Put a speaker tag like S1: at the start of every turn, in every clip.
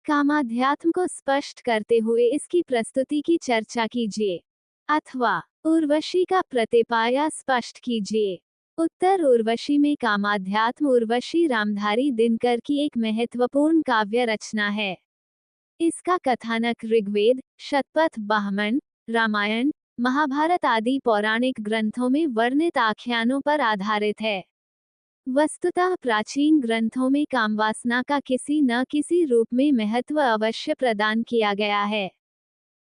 S1: कामाध्यात्म को स्पष्ट करते हुए इसकी प्रस्तुति की चर्चा कीजिए, अथवा उर्वशी का प्रतिपाया स्पष्ट कीजिए। उत्तर उर्वशी में कामाध्यात्म उर्वशी रामधारी दिनकर की एक महत्वपूर्ण काव्य रचना है। इसका कथानक ऋग्वेद, शतपथ ब्राह्मण, रामायण, महाभारत आदि पौराणिक ग्रंथों में वर्णित आख्यानों पर आधारित है। वस्तुतः प्राचीन ग्रंथों में कामवासना का किसी न किसी रूप में महत्व अवश्य प्रदान किया गया है।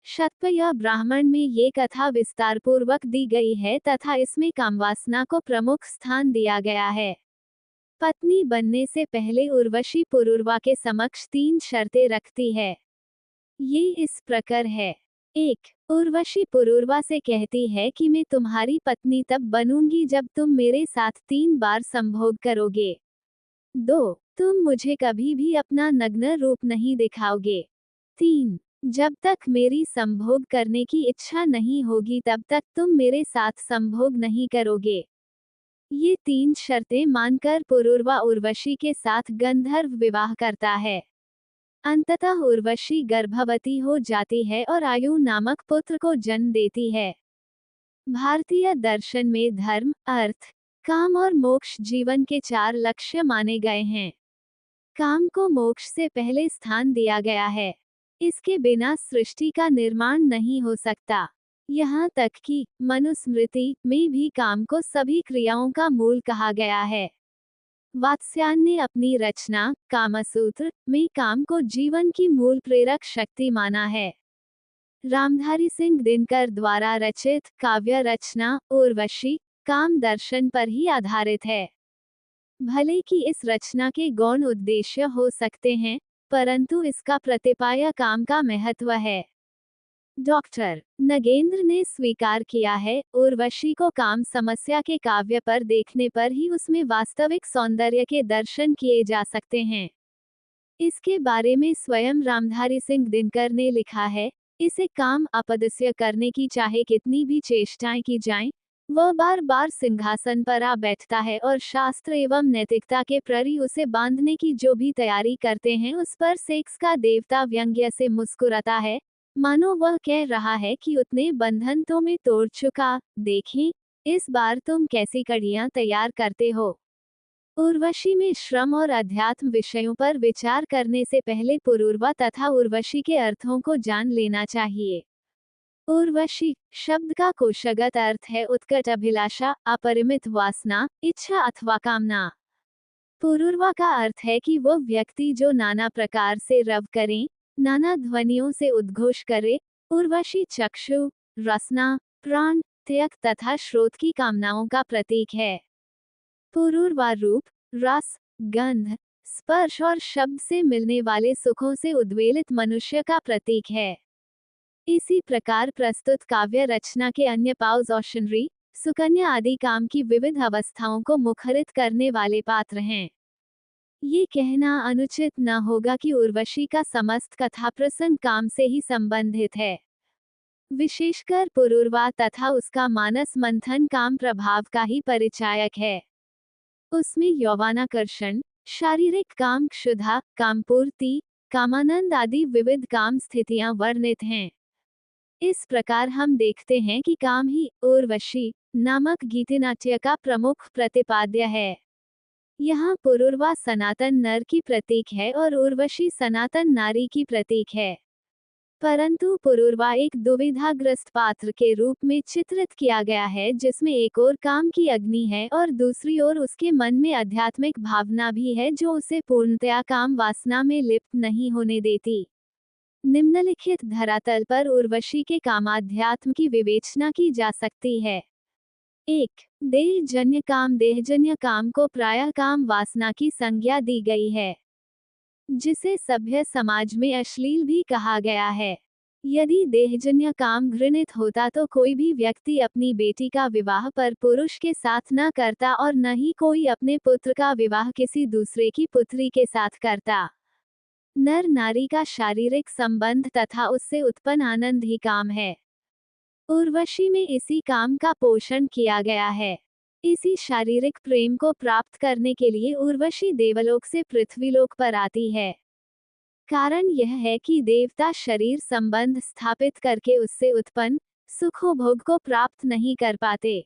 S1: शतपथ ब्राह्मण में ये कथा विस्तारपूर्वक दी गई है तथा इसमें कामवासना को प्रमुख स्थान दिया गया है। पत्नी बनने से पहले उर्वशी पुरूरवा के समक्ष 3 शर्तें रखती है। ये इस प्रकार है। 1. उर्वशी पुरूरवा से कहती है कि मैं तुम्हारी पत्नी तब बनूंगी जब तुम मेरे साथ 3 बार संभोग करोगे। 2. तुम मुझे कभी भी अपना नग्न रूप नहीं दिखाओगे। 3. जब तक मेरी संभोग करने की इच्छा नहीं होगी तब तक तुम मेरे साथ संभोग नहीं करोगे। ये 3 शर्तें मानकर पुरूरवा उर्वशी के साथ गंधर्व विवाह करता है। अंततः उर्वशी गर्भवती हो जाती है और आयु नामक पुत्र को जन्म देती है। भारतीय दर्शन में धर्म, अर्थ, काम और मोक्ष जीवन के 4 लक्ष्य माने गए हैं। काम को मोक्ष से पहले स्थान दिया गया है। इसके बिना सृष्टि का निर्माण नहीं हो सकता। यहाँ तक कि मनुस्मृति में भी काम को सभी क्रियाओं का मूल कहा गया है। वात्स्यायन ने अपनी रचना कामसूत्र में काम को जीवन की मूल प्रेरक शक्ति माना है। रामधारी सिंह दिनकर द्वारा रचित काव्य रचना उर्वशी काम दर्शन पर ही आधारित है। भले कि इस रचना के गौण उद्देश्य हो सकते हैं, परंतु इसका प्रतिपाया काम का महत्व है। डॉक्टर नगेंद्र ने स्वीकार किया है, उर्वशी को काम समस्या के काव्य पर देखने पर ही उसमें वास्तविक सौंदर्य के दर्शन किए जा सकते हैं। इसके बारे में स्वयं रामधारी सिंह दिनकर ने लिखा है, इसे काम अपदस्य करने की चाहे कितनी भी चेष्टाएं की जाएं, वह बार बार सिंहासन पर आ बैठता है और शास्त्र एवं नैतिकता के प्रति उसे बांधने की जो भी तैयारी करते हैं उस पर सेक्स का देवता व्यंग्य से मुस्कुराता है, मानो वह कह रहा है कि उतने बंधन तो मैं तोड़ चुका, देखें इस बार तुम कैसी कड़ियां तैयार करते हो। उर्वशी में श्रम और अध्यात्म विषयों पर विचार करने से पहले पुरूरवा तथा उर्वशी के अर्थों को जान लेना चाहिए। उर्वशी शब्द का कोशगत अर्थ है उत्कट अभिलाषा, अपरिमित वासना, इच्छा अथवा कामना। पुरूरवा का अर्थ है कि वो व्यक्ति जो नाना प्रकार से रव करें, नाना ध्वनियों से उद्घोष करे। उर्वशी चक्षु, रसना, प्राण, त्यक तथा श्रोत की कामनाओं का प्रतीक है। पुरूरवा रूप, रस, गंध, स्पर्श और शब्द से मिलने वाले सुखों से उद्वेलित मनुष्य का प्रतीक है। इसी प्रकार प्रस्तुत काव्य रचना के अन्य पाउज औशनरी, सुकन्या आदि काम की विविध अवस्थाओं को मुखरित करने वाले पात्र हैं। ये कहना अनुचित न होगा कि उर्वशी का समस्त कथा प्रसंग काम से ही संबंधित है। विशेषकर पुरूरवा तथा उसका मानस मंथन काम प्रभाव का ही परिचायक है। उसमें यौवनाकर्षण, शारीरिक काम, क्षुधा, कामपूर्ति, कामानंद आदि विविध काम स्थितियां वर्णित हैं। इस प्रकार हम देखते हैं कि काम ही उर्वशी नामक गीतिनाट्य का प्रमुख प्रतिपाद्य है। यहाँ पुरूरवा सनातन नर की प्रतीक है और उर्वशी सनातन नारी की प्रतीक है। परंतु पुरूरवा एक दुविधाग्रस्त पात्र के रूप में चित्रित किया गया है, जिसमें एक ओर काम की अग्नि है और दूसरी ओर उसके मन में आध्यात्मिक भावना भी है जो उसे पूर्णतया काम वासना में लिप्त नहीं होने देती। निम्नलिखित धरातल पर उर्वशी के कामाध्यात्म की विवेचना की जा सकती है। 1. देहजन्य काम। देहजन्य काम को प्रायः काम वासना की संज्ञा दी गई है, जिसे सभ्य समाज में अश्लील भी कहा गया है। यदि देहजन्य काम घृणित होता तो कोई भी व्यक्ति अपनी बेटी का विवाह पर पुरुष के साथ न करता और न ही कोई अपने पुत्र का विवाह किसी दूसरे की पुत्री के साथ करता। नर नारी का शारीरिक संबंध तथा उससे उत्पन्न आनंद ही काम है। उर्वशी में इसी काम का पोषण किया गया है। इसी शारीरिक प्रेम को प्राप्त करने के लिए उर्वशी देवलोक से पृथ्वीलोक पर आती है। कारण यह है कि देवता शरीर संबंध स्थापित करके उससे उत्पन्न सुखोभोग को प्राप्त नहीं कर पाते।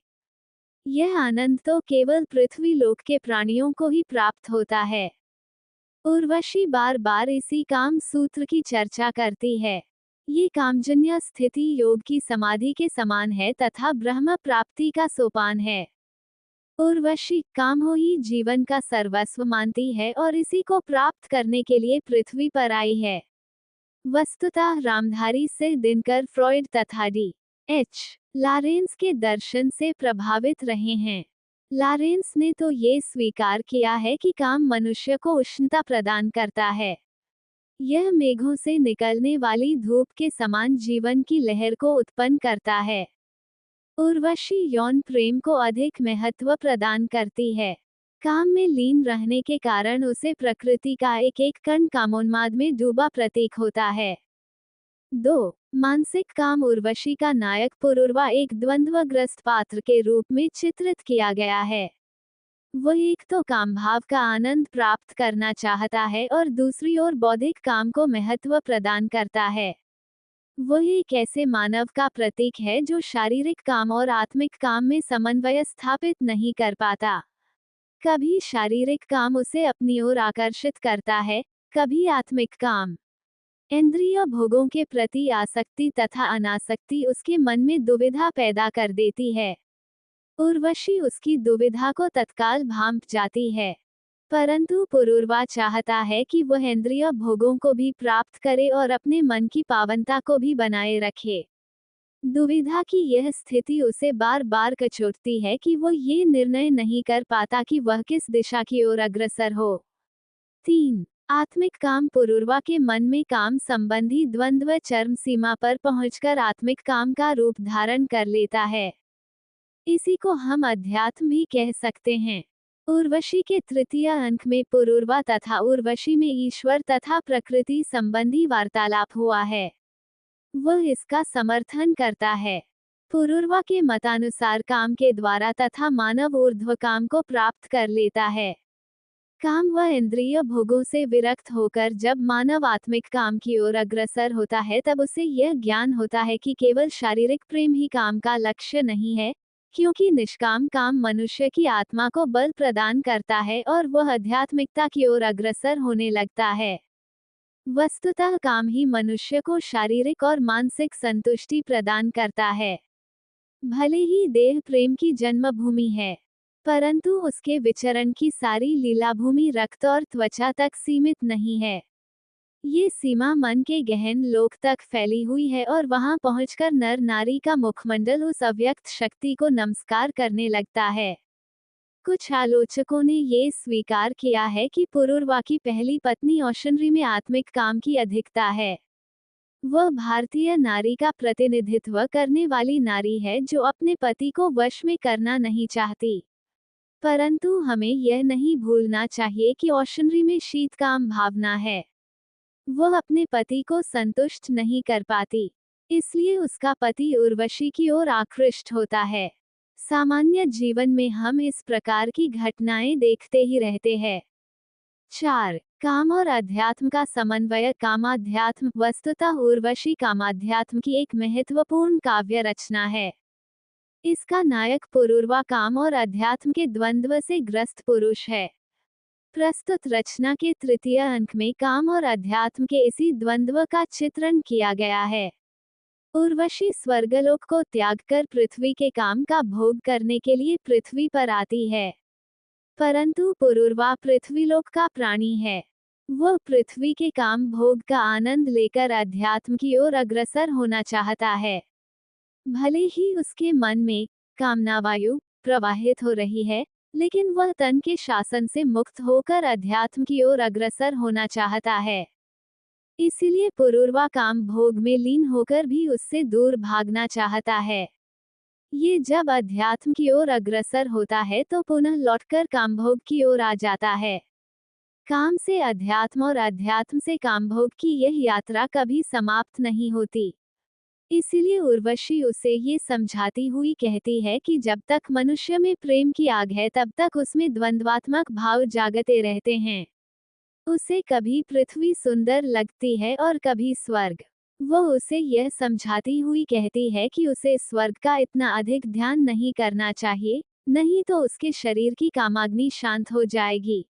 S1: यह आनंद तो केवल पृथ्वी लोक के प्राणियों को ही प्राप्त होता है। उर्वशी बार बार इसी काम सूत्र की चर्चा करती है। ये कामजन्य स्थिति योग की समाधि के समान है तथा ब्रह्म प्राप्ति का सोपान है। उर्वशी काम हो ही जीवन का सर्वस्व मानती है और इसी को प्राप्त करने के लिए पृथ्वी पर आई है। वस्तुतः रामधारी से दिनकर फ्रॉइड तथा डी.एच. लॉरेंस के दर्शन से प्रभावित रहे हैं। लॉरेंस ने तो ये स्वीकार किया है कि काम मनुष्य को उष्णता प्रदान करता है। यह मेघों से निकलने वाली धूप के समान जीवन की लहर को उत्पन्न करता है। उर्वशी यौन प्रेम को अधिक महत्व प्रदान करती है। काम में लीन रहने के कारण उसे प्रकृति का एक एक कण कामोन्माद में डूबा प्रतीक होता है। 2. मानसिक काम उर्वशी का नायक पुरुरवा एक द्वंद्वग्रस्त पात्र के रूप में चित्रित किया गया है। वह एक तो काम भाव का आनंद प्राप्त करना चाहता है और दूसरी ओर बौद्धिक काम को महत्व प्रदान करता है। वह एक ऐसे मानव का प्रतीक है जो शारीरिक काम और आत्मिक काम में समन्वय स्थापित नहीं कर पाता। कभी शारीरिक काम उसे अपनी ओर आकर्षित करता है, कभी आत्मिक काम। इंद्रिय भोगों के प्रति आसक्ति तथा अनासक्ति उसके मन में दुविधा पैदा कर देती है। उर्वशी उसकी दुविधा को तत्काल भांप जाती है, परंतु पुरुरवा चाहता है कि वह इंद्रिय भोगों को भी प्राप्त करे और अपने मन की पावनता को भी बनाए रखे। दुविधा की यह स्थिति उसे बार बार कचोटती है कि वह ये निर्णय नहीं कर पाता कि वह किस दिशा की ओर अग्रसर हो। 3. आत्मिक काम पुरुरवा के मन में काम संबंधी द्वंद्व चरम सीमा पर पहुंचकर आत्मिक काम का रूप धारण कर लेता है। इसी को हम अध्यात्म भी कह सकते हैं। उर्वशी के तृतीय अंक में पुरुरवा तथा उर्वशी में ईश्वर तथा प्रकृति संबंधी वार्तालाप हुआ है। वह इसका समर्थन करता है। पुरुरवा के मतानुसार काम के द्वारा तथा मानव ऊर्ध्व काम को प्राप्त कर लेता है। काम व इंद्रिय भोगों से विरक्त होकर जब मानव आत्मिक काम की ओर अग्रसर होता है तब उसे यह ज्ञान होता है कि केवल शारीरिक प्रेम ही काम का लक्ष्य नहीं है, क्योंकि निष्काम काम मनुष्य की आत्मा को बल प्रदान करता है और वह आध्यात्मिकता की ओर अग्रसर होने लगता है। वस्तुतः काम ही मनुष्य को शारीरिक और मानसिक संतुष्टि प्रदान करता है। भले ही देह प्रेम की जन्मभूमि है, परंतु उसके विचरण की सारी लीलाभूमि रक्त और त्वचा तक सीमित नहीं है। ये सीमा मन के गहन लोक तक फैली हुई है और वहां पहुंचकर नर नारी का मुखमंडल उस अव्यक्त शक्ति को नमस्कार करने लगता है। कुछ आलोचकों ने ये स्वीकार किया है कि पुरुरवा की पहली पत्नी औशनरी में आत्मिक काम की अधिकता है। वह भारतीय नारी का प्रतिनिधित्व करने वाली नारी है जो अपने पति को वश में करना नहीं चाहती। परंतु हमें यह नहीं भूलना चाहिए कि औशनरी में शीतकाम भावना है। वह अपने पति को संतुष्ट नहीं कर पाती, इसलिए उसका पति उर्वशी की ओर आकृष्ट होता है। सामान्य जीवन में हम इस प्रकार की घटनाएं देखते ही रहते हैं। 4. काम और अध्यात्म का समन्वय कामाध्यात्म वस्तुतः उर्वशी कामाध्यात्म की एक महत्वपूर्ण काव्य रचना है। इसका नायक पुरुरवा काम और अध्यात्म के द्वंद्व से ग्रस्त पुरुष है। प्रस्तुत रचना के तृतीय अंक में काम और अध्यात्म के इसी द्वंद्व का चित्रण किया गया है। उर्वशी स्वर्गलोक को त्याग कर पृथ्वी के काम का भोग करने के लिए पृथ्वी पर आती है, परंतु पुरुरवा पृथ्वीलोक का प्राणी है। वह पृथ्वी के काम भोग का आनंद लेकर अध्यात्म की ओर अग्रसर होना चाहता है। भले ही उसके मन में कामनावायु प्रवाहित हो रही है, लेकिन वह तन के शासन से मुक्त होकर अध्यात्म की ओर अग्रसर होना चाहता है। इसीलिए पुरुरवा काम भोग में लीन होकर भी उससे दूर भागना चाहता है। ये जब अध्यात्म की ओर अग्रसर होता है तो पुनः लौटकर कामभोग की ओर आ जाता है। काम से अध्यात्म और अध्यात्म से कामभोग की यह यात्रा कभी समाप्त नहीं होती। इसीलिए उर्वशी उसे ये समझाती हुई कहती है कि जब तक मनुष्य में प्रेम की आग है तब तक उसमें द्वंद्वात्मक भाव जागते रहते हैं। उसे कभी पृथ्वी सुंदर लगती है और कभी स्वर्ग। वो उसे यह समझाती हुई कहती है कि उसे स्वर्ग का इतना अधिक ध्यान नहीं करना चाहिए, नहीं तो उसके शरीर की कामाग्नि शांत हो जाएगी।